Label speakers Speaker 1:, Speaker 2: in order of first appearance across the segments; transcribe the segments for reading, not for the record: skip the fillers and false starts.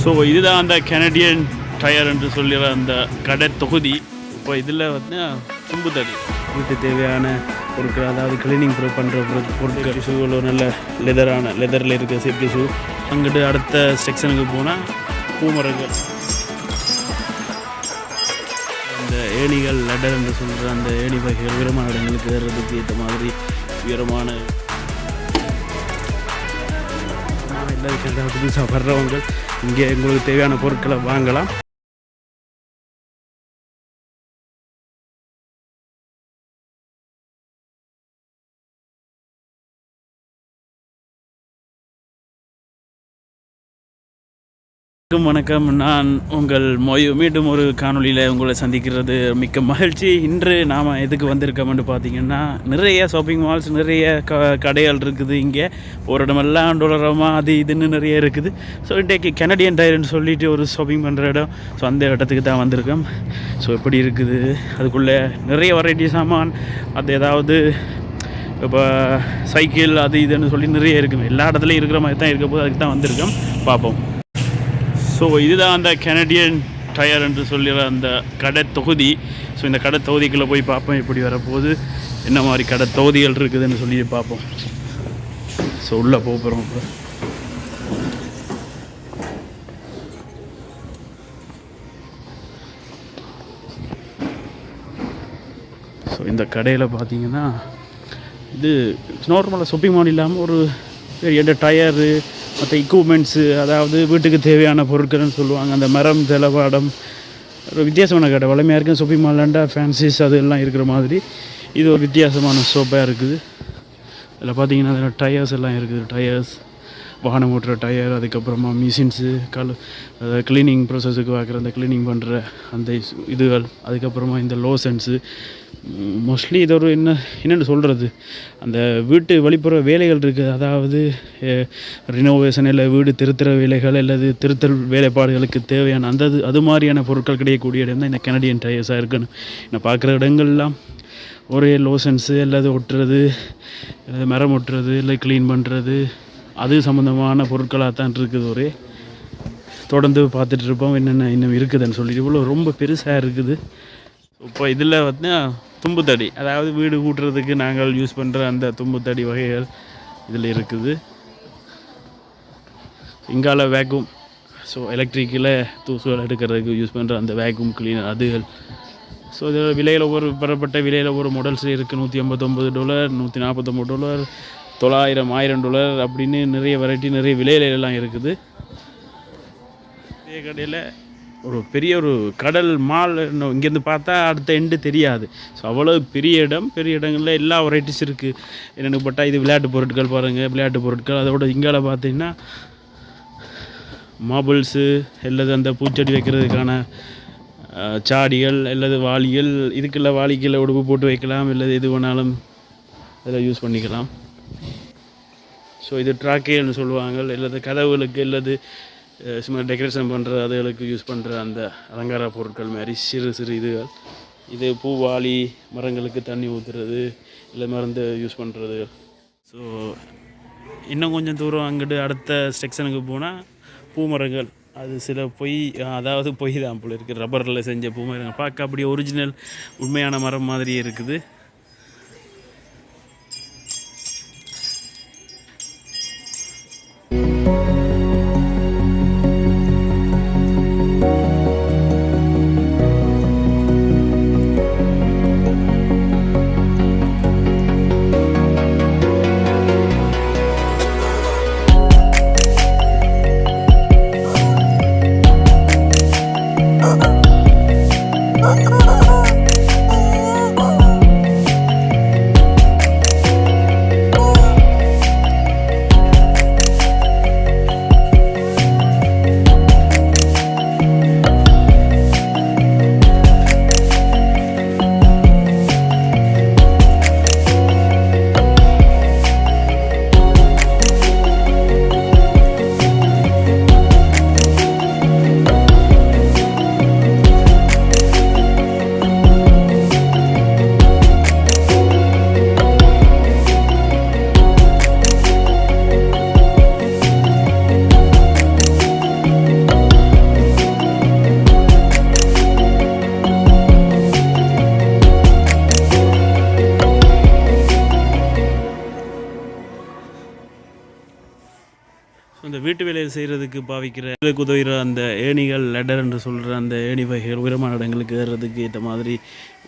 Speaker 1: So இதுதான் அந்த Canadian tyre என்று சொல்லிடுற அந்த கடை தொகுதி. இப்போ இதில் வந்து தும்பு தடி வீட்டு தேவையான பொருட்கள், அதாவது கிளீனிங் பண்ணுற பொருட்கள், ஷூவில் நல்ல லெதரில் இருக்க சேஃப்டி ஷூ. அங்கிட்டு அடுத்த செக்ஷனுக்கு போனால் பூமரங்கள், அந்த ஏணிகள், லெடர் என்று சொல்கிற அந்த ஏணி வகைகள் உயரமான இடங்களுக்கு ஏறுறதுக்கு ஏற்ற மாதிரி உயரமான எல்லாருக்கும் புதுசாக வர்றவங்க இங்கே உங்களுக்கு தேவையான பொருட்களை வாங்கலாம். வணக்கம், நான் உங்கள் மொய். மீண்டும் ஒரு காணொலியில் உங்களை சந்திக்கிறது மிக்க மகிழ்ச்சி. இன்று நாம் எதுக்கு வந்திருக்கோம்னு பார்த்தீங்கன்னா, நிறைய ஷாப்பிங் மால்ஸ், நிறைய கடைகள் இருக்குது இங்கே. ஒரு இடமெல்லாம் டொலரமாக அது இதுன்னு நிறைய இருக்குது. ஸோ இன்றைக்கு கனடியன் டயர்னு சொல்லிட்டு ஒரு ஷாப்பிங் பண்ணுற இடம். ஸோ அந்த இடத்துக்கு தான் வந்திருக்கோம். ஸோ எப்படி இருக்குது, அதுக்குள்ளே நிறைய வெரைட்டி சாமான், அது ஏதாவது இப்போ சைக்கிள் அது இதுன்னு சொல்லி நிறைய இருக்குது. எல்லா இடத்துலையும் இருக்கிற மாதிரி தான் இருக்க போது, அதுக்கு தான் வந்திருக்கோம். பார்ப்போம். ஸோ இதுதான் அந்த கனடியன் டயர் என்று சொல்லிடுற அந்த கடை தொகுதி. ஸோ இந்த கடை தொகுதிக்குள்ளே போய் பார்ப்போம் எப்படி வரப்போகுது, என்ன மாதிரி கடை தொகுதிகள் இருக்குதுன்னு சொல்லி பார்ப்போம். ஸோ உள்ளே போகிறோம். இப்போ ஸோ இந்த கடையில் பார்த்தீங்கன்னா, இது நார்மலாக ஷாப்பிங் மால் இல்லாமல் ஒரு பெரிய டயரு, மற்ற எக்யூப்மெண்ட்ஸு, அதாவது வீட்டுக்கு தேவையான பொருட்கள்னு சொல்லுவாங்க. அந்த மரம் தளவாடம், ஒரு வித்தியாசமான கடை. வளமையாக இருக்கும் ஷாப்பிங் மால்லாண்டா ஃபேன்சிஸ் அது எல்லாம் இருக்கிற மாதிரி இது ஒரு வித்தியாசமான ஷாப்பாக இருக்குது. இதில் பார்த்தீங்கன்னா அதில் டயர்ஸ் எல்லாம் இருக்குது. டயர்ஸ், வாகனம் ஓட்டுற டயர், அதுக்கப்புறமா மிஷின்ஸு, க்ளீனிங் ப்ராசஸுக்கு பார்க்குற அந்த க்ளீனிங் பண்ணுற அந்த இதுகள், அதுக்கப்புறமா இந்த லோசன்ஸு. மோஸ்ட்லி இது ஒரு என்னென்னு சொல்கிறது, அந்த வீட்டு வெளிப்புற வேலைகள் இருக்குது. அதாவது ரினோவேஷன், இல்லை வீடு திருத்துற வேலைகள், அல்லது திருத்தல் வேலைப்பாடுகளுக்கு தேவையான அது மாதிரியான பொருட்கள் கிடைக்கக்கூடிய இடம் தான் இந்த கனடியன் டயர்ஸாக இருக்கணும். நான் பார்க்குற இடங்கள்லாம் ஒரே லோசன்ஸு, அல்லது ஒட்டுறது, அல்லது மரம் ஒட்டுறது, இல்லை க்ளீன் பண்ணுறது, அது சம்மந்தமான பொருட்களாக தான் இருக்குது. ஒரே தொடர்ந்து பார்த்துட்டு இருப்போம் என்னென்ன இன்னும் இருக்குதுன்னு சொல்லிட்டு. இவ்வளோ ரொம்ப பெருசாக இருக்குது. இப்போ இதில் வந்து தும்பு தடி, அதாவது வீடு கூட்டுறதுக்கு நாங்கள் யூஸ் பண்ணுற அந்த தும்பு தடி வகைகள் இதில் இருக்குது. இங்கால வேக்யூம், ஸோ எலக்ட்ரிக்கில் தூசுகள் எடுக்கிறதுக்கு யூஸ் பண்ணுற அந்த வேக்யூம் கிளீனர் அதுகள். ஸோ இதில் விலையில் பெறப்பட்ட விலையில் ஒரு மாடல்ஸ் இருக்குது. $189, $149, $900, $1000 அப்படின்னு நிறைய வெரைட்டி, நிறைய விலையிலெல்லாம் இருக்குது. இதே கடையில் ஒரு பெரிய ஒரு கடல் மால், இங்கேருந்து பார்த்தா அடுத்த எண்டு தெரியாது. ஸோ அவ்வளோ பெரிய இடம். பெரிய இடங்களில் எல்லா வெரைட்டிஸ் இருக்குது. என்னென்னு பட்டா இது விளையாட்டு பொருட்கள் பாருங்கள், விளையாட்டு பொருட்கள். அதோட இங்கால பார்த்தீங்கன்னா மார்பிள்ஸு, அல்லது அந்த பூச்செடி வைக்கிறதுக்கான சாடிகள், அல்லது வாளிகள். இதுக்குள்ள வாளிக்குள்ள உடுப்பு போட்டு வைக்கலாம், அல்லது எது வேணாலும் அதில் யூஸ் பண்ணிக்கலாம். ஸோ இது ட்ராக்கேன்னு சொல்லுவாங்க, அல்லது கதவுகளுக்கு, அல்லது சும்மா டெக்கரேஷன் பண்ணுற அதுகளுக்கு யூஸ் பண்ணுற அந்த அலங்கார பொருட்கள் மாதிரி சிறு சிறு இதுகள். இது பூவாளி, மரங்களுக்கு தண்ணி ஊற்றுறது, இல்லை மருந்து யூஸ் பண்ணுறது. ஸோ இன்னும் கொஞ்சம் தூரம் அங்கிட்டு அடுத்த செக்ஷனுக்கு போனால் பூமரங்கள். அது சில அதாவது பொய் தான் போல இருக்குது. ரப்பரில் செஞ்ச பூமரங்கள் பார்க்க அப்படியே ஒரிஜினல் உண்மையான மரம் மாதிரி இருக்குது. வேலைகள் செய்கிறதுக்கு பாவிக்கிற உதவுகிற அந்த ஏணிகள் லெடர் என்று சொல்கிற அந்த ஏணி வகைகள் உயரமான இடங்களுக்கு ஏறுறதுக்கு ஏற்ற மாதிரி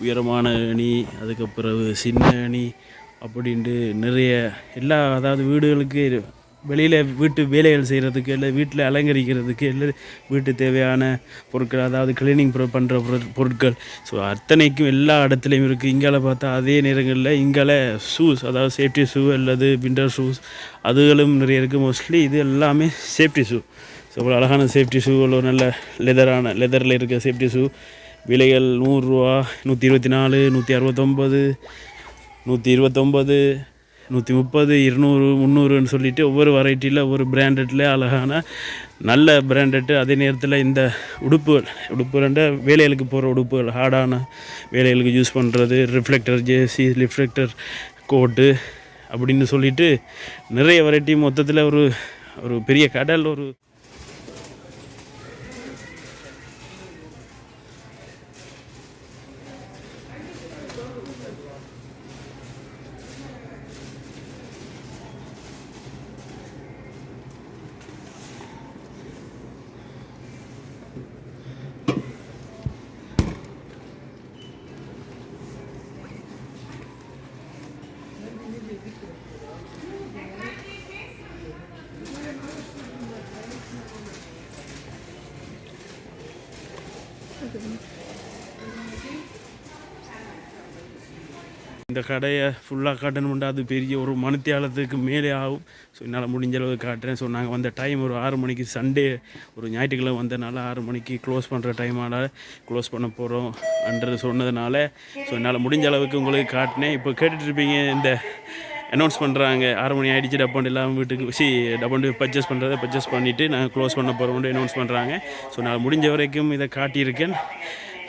Speaker 1: உயரமான ஏணி, அதுக்கு பிறகு சின்ன ஏணி அப்படின்ட்டு நிறைய எல்லா அதாவது வீடுகளுக்கு வெளியில் வீட்டு வேலைகள் செய்கிறதுக்கு இல்லை வீட்டில் அலங்கரிக்கிறதுக்கு இல்லை வீட்டு தேவையான பொருட்கள் அதாவது கிளீனிங் பண்ணுற பொருட்கள் ஸோ அத்தனைக்கும் எல்லா இடத்துலையும் இருக்குது. இங்கால பார்த்தா அதே நேரங்களில் இங்கால ஷூஸ் அதாவது சேஃப்டி ஷூ அல்லது விண்டர் ஷூஸ் அதுகளும் நிறைய இருக்குது. மோஸ்ட்லி இது எல்லாமே சேஃப்டி ஷூ. ஸோ ஒரு அழகான சேஃப்டி ஷூ ஒரு நல்ல லெதரில் இருக்க சேஃப்டி ஷூ விலைகள் 100 ரூபா, 124, 169, 129, 130, 200, 300ன்னு சொல்லிட்டு ஒவ்வொரு வெரைட்டியில் ஒவ்வொரு பிராண்டட்டில் அழகான நல்ல பிராண்டட்டு. அதே நேரத்தில் இந்த உடுப்புகள்ன்ற வேலைகளுக்கு போகிற உடுப்புகள் ஹார்டான வேலைகளுக்கு யூஸ் பண்ணுறது ரிஃப்ளெக்டர் ஜேசி, ரிஃப்ளெக்டர் கோட்டு அப்படின்னு சொல்லிட்டு நிறைய வெரைட்டி மொத்தத்தில் ஒரு பெரிய கடல் ஒரு இந்த கடையை ஃபுல்லாக காட்டணும்னா அது பெரிய ஒரு மணித்தியாலத்துக்கு மேலே ஆகும். ஸோ என்னால் முடிஞ்ச அளவு காட்டுறேன். ஸோ நாங்கள் வந்த டைம் ஒரு 6 மணிக்கு சண்டே ஒரு ஞாயிற்றுக்கிழமை வந்ததுனால 6 மணிக்கு க்ளோஸ் பண்ணுற டைமால் க்ளோஸ் பண்ண போகிறோம் என்று சொன்னதுனால ஸோ என்னால் முடிஞ்ச அளவுக்கு உங்களுக்கு காட்டினேன். இப்போ கேட்டுட்ருப்பீங்க இந்த அனௌன்ஸ் பண்ணுறாங்க 6 மணி ஆகிடுச்சு டப்பாண்டு எல்லாம் வீட்டுக்கு டப்பாண்டு பர்ச்சேஸ் பர்ச்சேஸ் பண்ணிவிட்டு நாங்கள் க்ளோஸ் பண்ண போகிறோம்னு அனௌன்ஸ் பண்ணுறாங்க. ஸோ நான் முடிஞ்ச வரைக்கும் இதை காட்டியிருக்கேன்.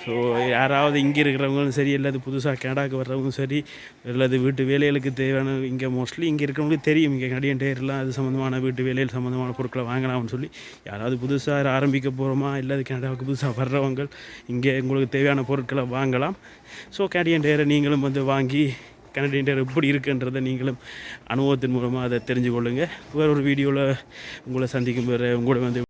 Speaker 1: ஸோ யாராவது இங்கே இருக்கிறவங்களும் சரி இல்லாது புதுசாக கனடாவுக்கு வர்றவங்களும் சரி இல்லாது வீட்டு வேலைகளுக்கு தேவையான இங்கே மோஸ்ட்லி இங்கே இருக்கிறவங்களுக்கு தெரியும் இங்கே கனடியன் டயர்லாம் அது சம்மந்தமான வீட்டு வேலைகள் சம்மந்தமான பொருட்களை வாங்கலாம்னு சொல்லி யாராவது புதுசாக ஆரம்பிக்க போகிறோமா இல்லாது கனடாவுக்கு புதுசாக வர்றவங்க இங்கே உங்களுக்கு தேவையான பொருட்களை வாங்கலாம். ஸோ கனடியன் டயரை நீங்களும் வந்து வாங்கி கனடியன் டயர் எப்படி இருக்குன்றதை நீங்களும் அனுபவத்தின் மூலமாக அதை தெரிஞ்சு கொள்ளுங்கள். வேறு ஒரு வீடியோவில் உங்களை சந்திக்கும் வேறு உங்களோட வந்து